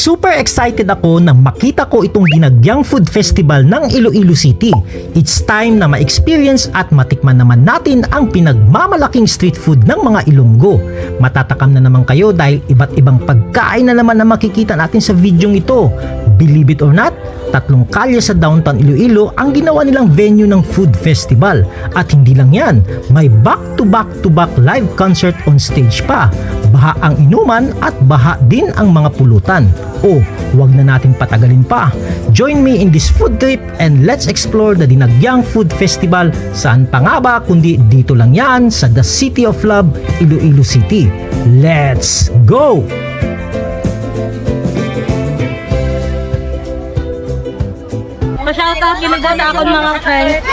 Super excited ako nang makita ko itong Dinagyang Food Festival ng Iloilo City. It's time na ma-experience at matikman naman natin ang pinagmamalaking street food ng mga Ilonggo. Matatakam na naman kayo dahil iba't ibang pagkain na naman na makikita natin sa videong ito. Believe it or not, 3 kalye sa downtown Iloilo ang ginawa nilang venue ng food festival. At hindi lang yan, may back-to-back live concert on stage pa. Baha ang inuman at baha din ang mga pulutan. O, wag na natin patagalin pa. Join me in this food trip and let's explore the Dinagyang Food Festival. Saan pa nga ba kundi dito lang yan sa The City of Love, Iloilo City. Let's go! Masyadong kinigas ako mga friends.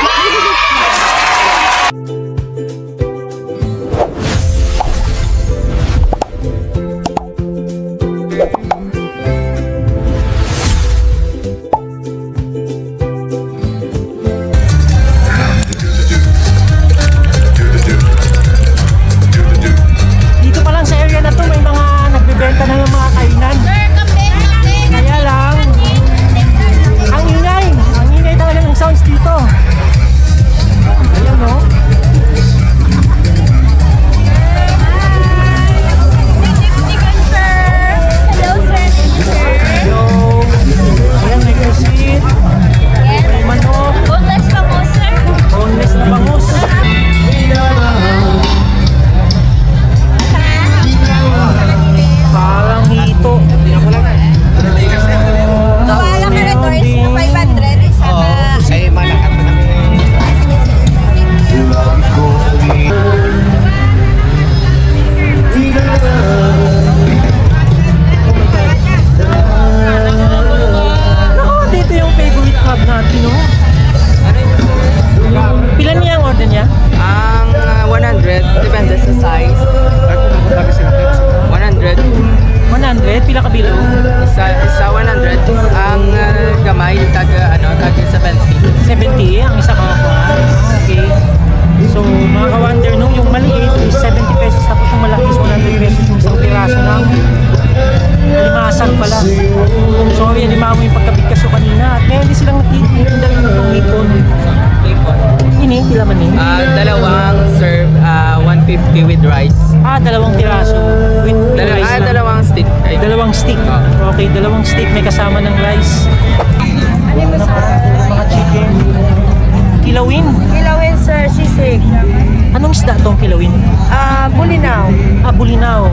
Dito pa lang sa area na to may mga nagbebenta na ng mga kainan. Kaya lang, ang ingay talaga ng sounds dito. Ayan no? Hello. Ayan, may kusit. May manok. Boneless na bangus. Parang hito. Dito yung favorite club natin, no? Pilan niya ang order niya? Ang 100, depende sa size. 100. 100? Pila kabilo? Isa 100. Ang gamay, tag 70. 70? Ang isa kakakuha? Okay. So, mga ka-wonder, no? Yung maliit is 70 pesos tapos yung malaki is 100 pesos yung isang piraso ng limasan pala. Sorry, alimaw yung pagkabigkas ko kanina. At meron din silang nagtitinda rin ng hipon. Ini, pila man eh? Dalawang serve, 150 with rice. Dalawang piraso with rice na. Dalawang stick. Dalawang stick. Okay, dalawang stick may kasama ng rice. Mga chicken. Kilawin. Kilawin sir, sisig. Anong isda tong kilawin? Bulinaw. Bulinaw.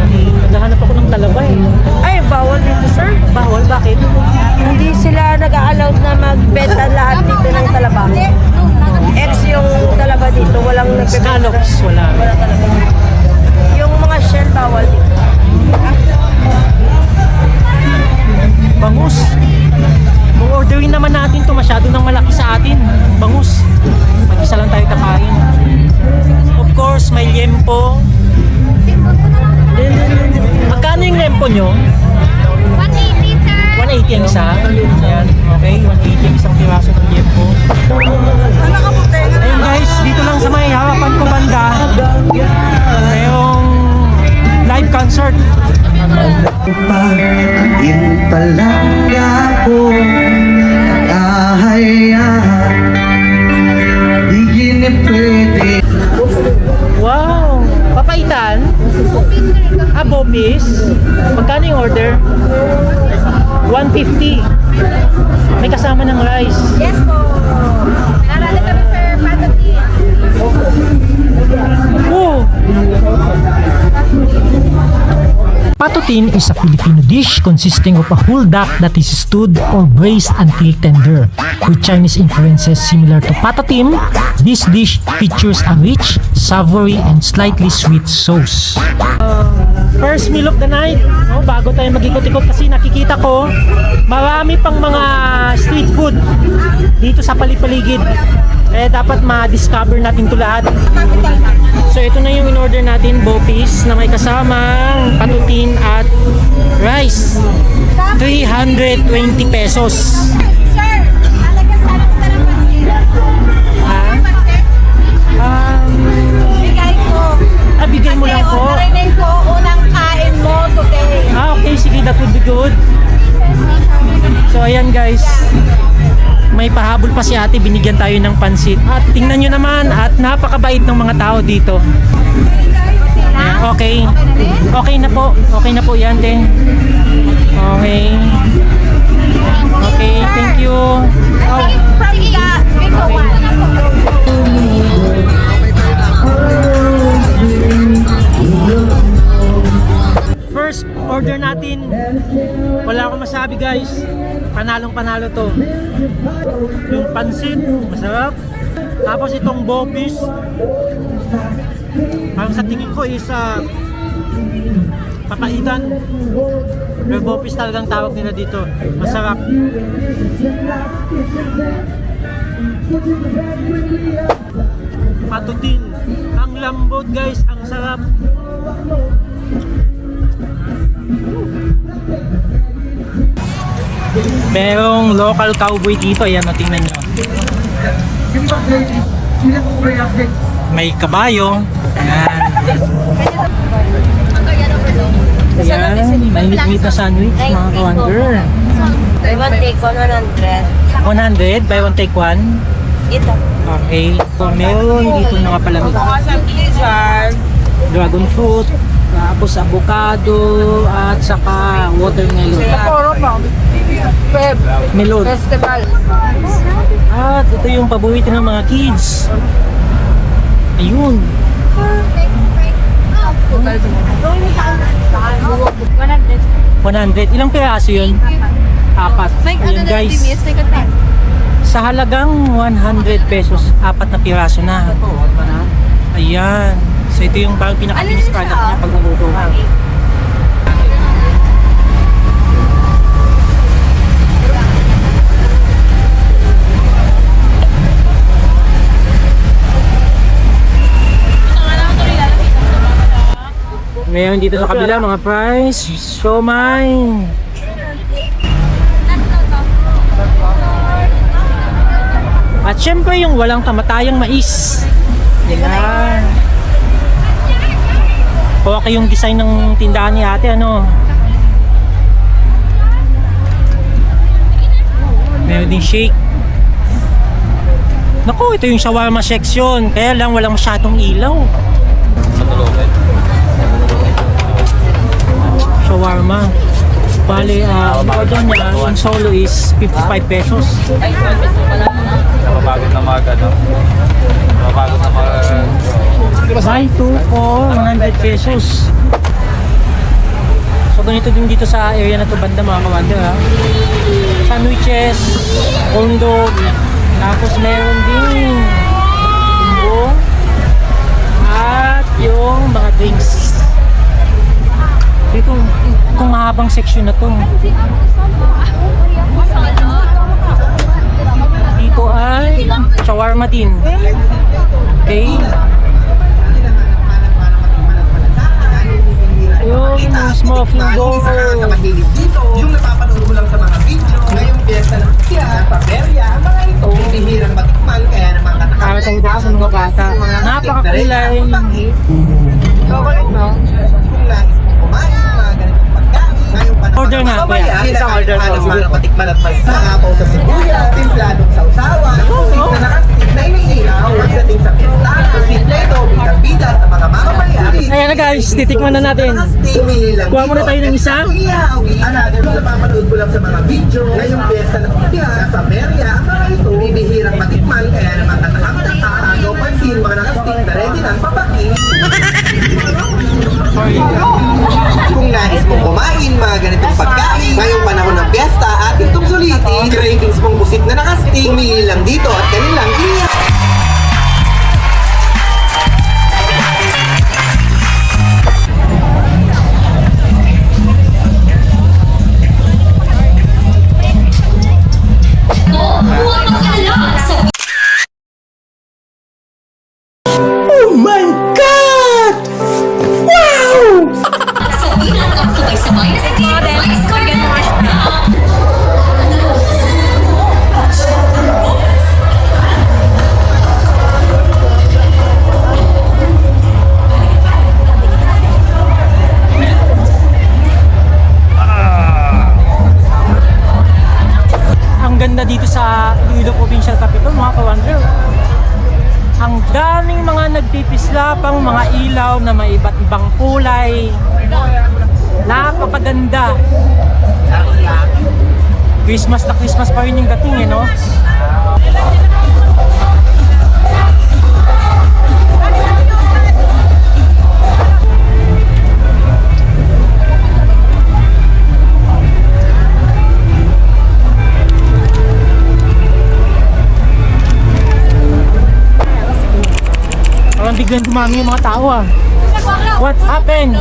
Okay. Naghahanap ako ng talaba eh. Ay, bawal dito sir. Bawal? Bakit? Hindi sila nag-a-allowed na magbenta lahat dito ng talaba. Ex yung talaba dito, walang nagbebenta. Scallops, wala. Wala talaga. Yung mga shell, bawal dito. Bangus. Kung orderin naman natin to masyado nang malaki sa atin. Bangus. Mag-isa lang tayo kakain. Of course, may liempo. Magkano yung liempo nyo? 180, sir. 180 ang isa. Ayan, okay. 180 ang isang piraso ng liempo. Ayun guys, dito lang sa may harapan ko banda. Mayroong live concert. Impalangga ko ang ahayaan, di na pwede. Wow! Papaitan? Bopis? Magkano yung order? 150. May kasama ng rice. Yes po. Nalala kami, sir. Patati. Oh! Patutin is a Filipino dish consisting of a whole duck that is stewed or braised until tender. With Chinese influences similar to patatim, this dish features a rich, savory, and slightly sweet sauce. First meal of the night, no? Bago tayo mag-ikot-ikot kasi nakikita ko marami pang mga street food dito sa palipaligid. Dapat ma-discover natin ito lahat. So ito na yung in-order natin, bopis na may kasamang patutin at rice. 320 pesos. Sir, alagyan sana kita ng pansin. Bigay ko. Bigay mo lang po. Kasi narinig ko, unang kain mo today. Okay, sige, that would be good. may pahabol pa si ate, binigyan tayo ng pansit. At tingnan nyo naman, at napakabait ng mga tao dito. Ayan, okay. Okay na po. Okay na po yan, te. Okay. Okay, thank you. Oh. First order natin, wala akong masabi guys, panalong panalo to. Yung pansit, masarap. Tapos itong bopis, parang sa tingin ko is papaitan. Pero bopis talagang tawag nila dito, masarap. Patutin, ang lambot guys, ang sarap. Merong local cowboy dito, ayan o, tingnan nyo. May kabayo. Ayan. Ayan, mainit-init na sandwich mga ka-wonder. Buy one take 100. 100, buy one take one. Ito. Okay, so meron dito na nga pala dragon fruit, tapos avocado, at saka watermelon. Melon. Festival. At ito yung paborito ng mga kids. Ayun. 100. Ilang piraso yun? Apat. Ayun guys. Sa halagang 100 pesos, apat na piraso na. Ayan. So ito yung parang pinaka-finish product niya pag naluto ka. Ngayon dito sa kabila mga fries, siomai. At syempre yung walang kamatayang mais. Yan. Okay yung design ng tindahan ni ate, ano. Meron din shake. Naku, ito yung shawarma section. Kaya lang walang masyadong ilaw. Shawarma. Bale, order niya, yung solo is 55 pesos. Mapapagod na mga ano. Mapapagod na mga... Buy 2 for 100 pesos. So ganito din dito sa area na to banda mga kawander ha. Sandwiches, corn dog, tapos meron din bumbo, at yung mga drinks. Itong mahabang section na to. Dito ay shawarma din. Okay. Yung smoking door. Yung napapanood mo lang sa mga video, ngayong piyesta ng siya, paberya, ang mga ito, bihirang matikman, kaya naman Para sa mga bata. Napakakulay. Kung nais mo kumain, mga ganitong pagkain, ngayong panahon. Order nga, kuya. Isang order ko. Para matikman at paisa, apaw sa sibuyas, timpladong sausawan, pusit na nakastik na iniihaw, pagdating sa pista, pusit na ito, bidang-bida sa mga mamamayan. Ayan na guys, titikman na natin. Kuha muna tayo ng isa. Another, napapanood ko lang sa mga video, ngayong piyesta ng siya, sa perya, ang mga ito, bibihirang matikman, kaya naman katakam-taka, agaw pansin, mga nakastik na ready ng papaki. Kung nais mong kumain mga ganitong pagkain ngayong panahon ng piyesta at itong sulitin, cravings mong busit na nakasting, mili lang dito at kanilang iya. loob na may iba't ibang kulay. Napakaganda. Christmas na Christmas pa rin yung dating, no? Parang biglang dumami yung mga tao, ah. What happened?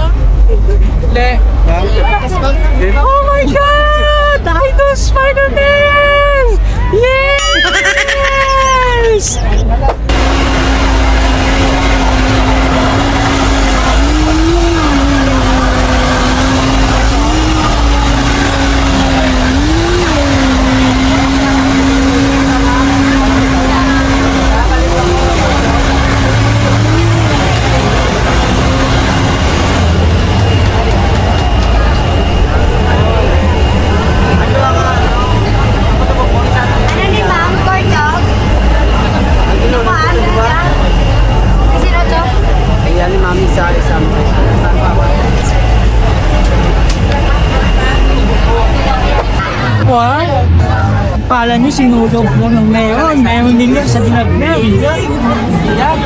Oh my God! Idol Spider-Man! Yes! Ano ni ma'am? Corn dog? Ano ba? Kasi no to? Ayan ni Mami sa isang What? Kala nyo sinulog mo ng meron. Meron din yan sa dinagdag. Yan.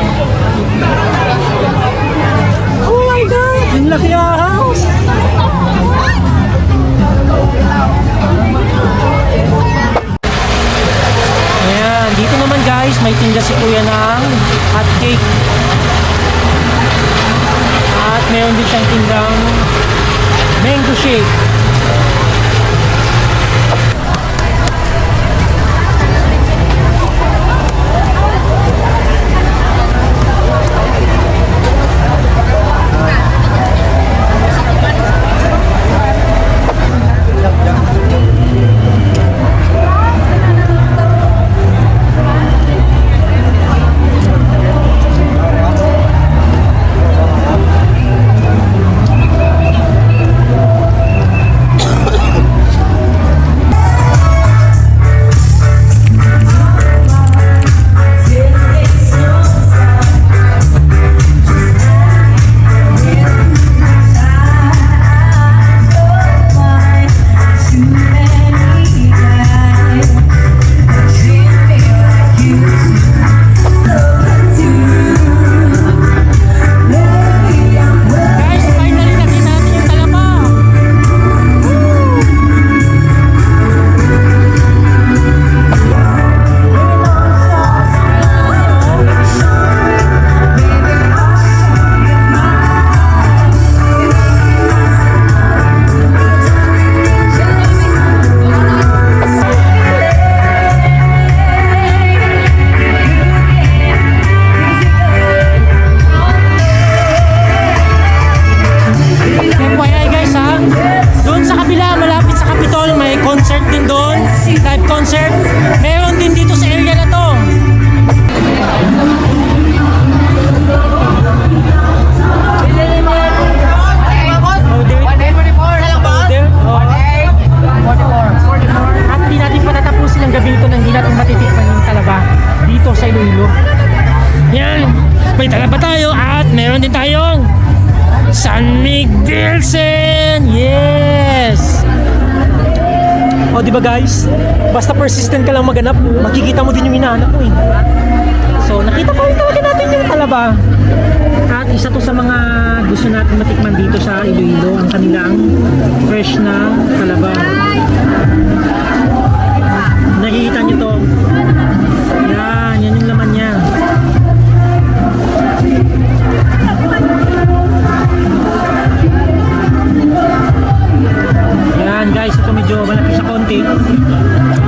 Oh my God! Yung laki ng house! Ayan, dito naman guys, may tinda si Kuya ng hot cake. At meron din siyang tindang mango shake. Guys, finally nakita natin yung talaba. FYI guys ha, doon sa kabila, malapit sa Capitol, may concert din doon, live concert. Meron din dito sa area na to. At hindi natin patatapusin ang gabi ito nang hindi natin matitikman yung talaba dito sa Iloilo. Yan, may talaba tayo at meron din tayong San Miguelsen! Yes! O di ba guys? Basta persistent ka lang maganap, makikita mo din yung hinahanap mo eh. So nakita pa rin talaga natin yung talaba. At isa to sa mga gusto natin matikman dito sa Iloilo, ang kanilang fresh na talaba. Nakikita nyo to. Yan, yan yung laman niya. Yan guys, ito medyo malaki sa konti.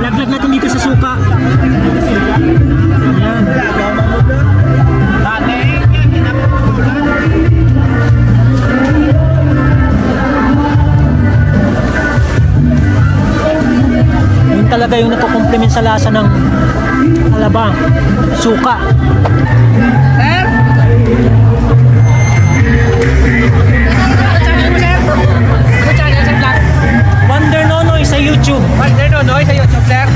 Laglag natin dito sa suka. Yan. Yun talaga yung nagko-complement sa lasa ng talaba. Suka. Wonder Nonoy sa YouTube. Wonder Nonoy sa YouTube, sir.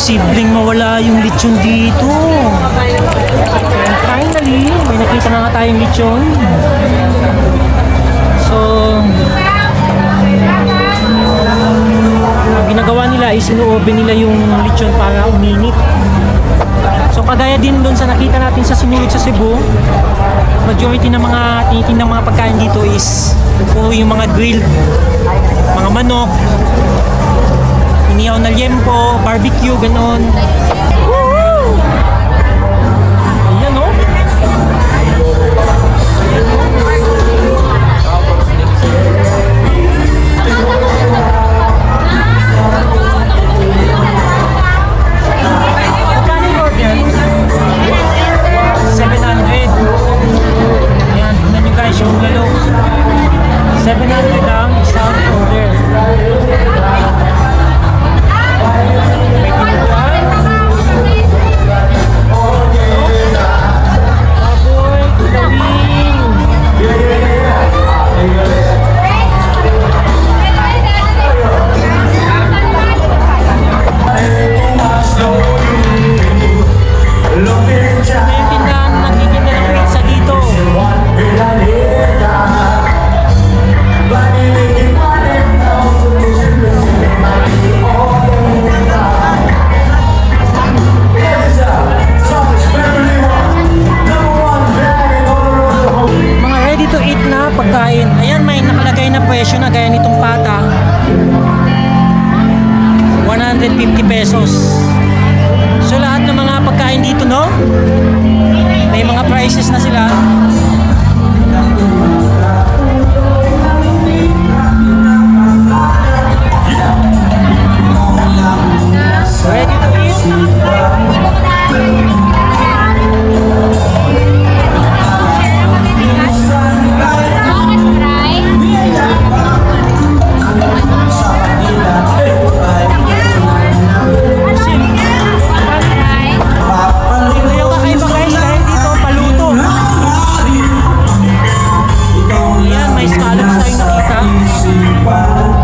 Imposibleng mawala yung lechon dito. And finally, may nakita na nga tayong lechon. So, ang ginagawa nila is ino-oven nila yung lechon para uminit. So kagaya din doon sa nakita natin sa Sinulog sa Cebu, majority ng mga tinitindang mga pagkain dito is yung mga grilled, mga manok, inihaw na liempo, barbecue, ganon. Ayan o. Magkano yung order? 700. Ayan, tignan nyo guys yung lalo. 700 lang, isang order. May tinuguan. Baboy, kulawin. Ito na yung tindahan na nagtitinda ng pizza dito. Mga ready to eat na pagkain. Ayan, may nakalagay na presyo na gaya nitong pata. 150 pesos. So lahat ng mga pagkain dito, no? May mga prices na sila. Ready to eat? Ito yung kakaiba guys dahil dito paluto. Ayan, may scallops tayong nakita. May hipon.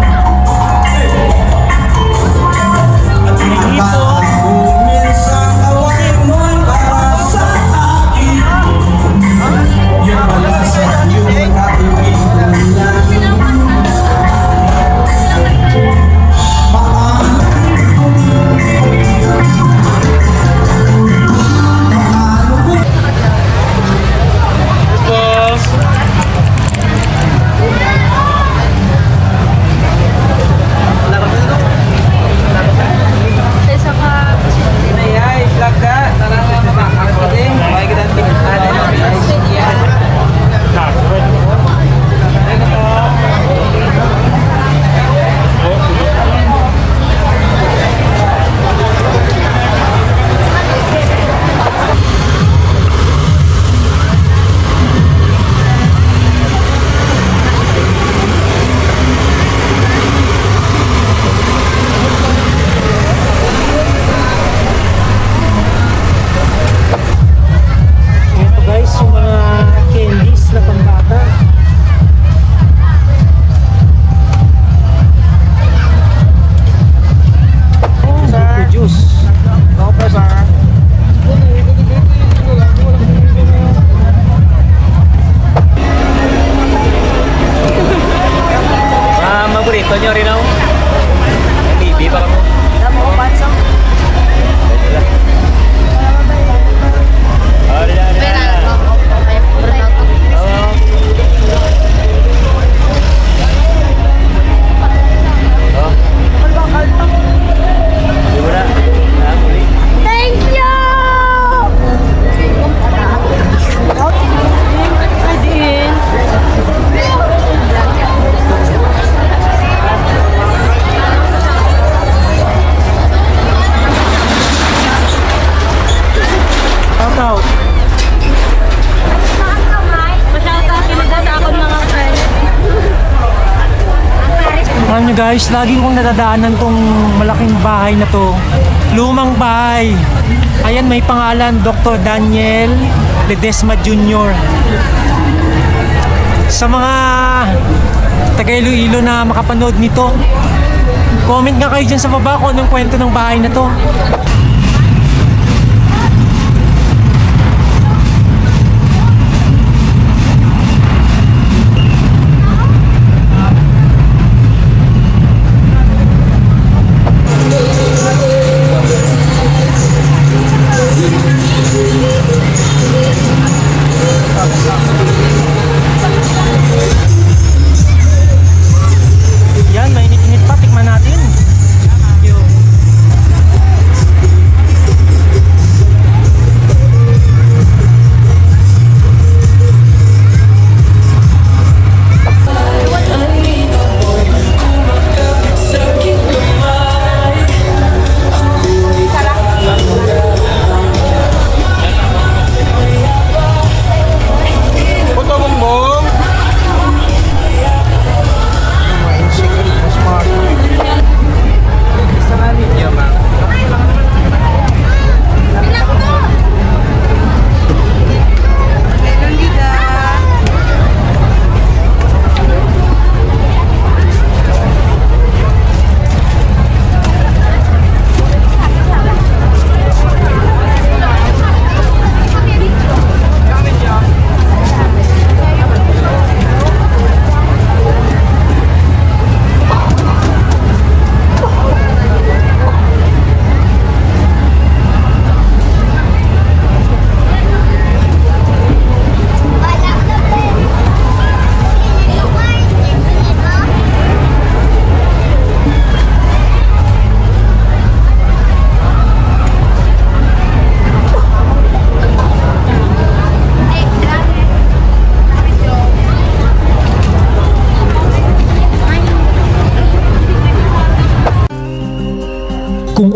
Ito guys, yung mga candies na pambata. Oh, sir. Juice. Maborito nyo rin ako? Bibi pa kamo? Thank you! Shout out. Alam nyo guys, lagi kong nadadaanan tong malaking bahay na to. Lumang bahay. Ayan, may pangalan, Dr. Daniel Ledesma Jr. Sa mga taga Iloilo na makapanood nito, comment nga kayo dyan sa baba kung anong kwento ng bahay na to.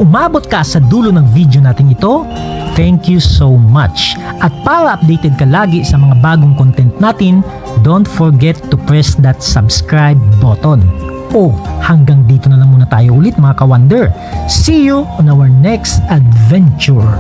umabot ka sa dulo ng video natin ito, thank you so much. At para updated ka lagi sa mga bagong content natin, don't forget to press that subscribe button. Hanggang dito na lang muna tayo ulit mga ka-wonder. See you on our next adventure.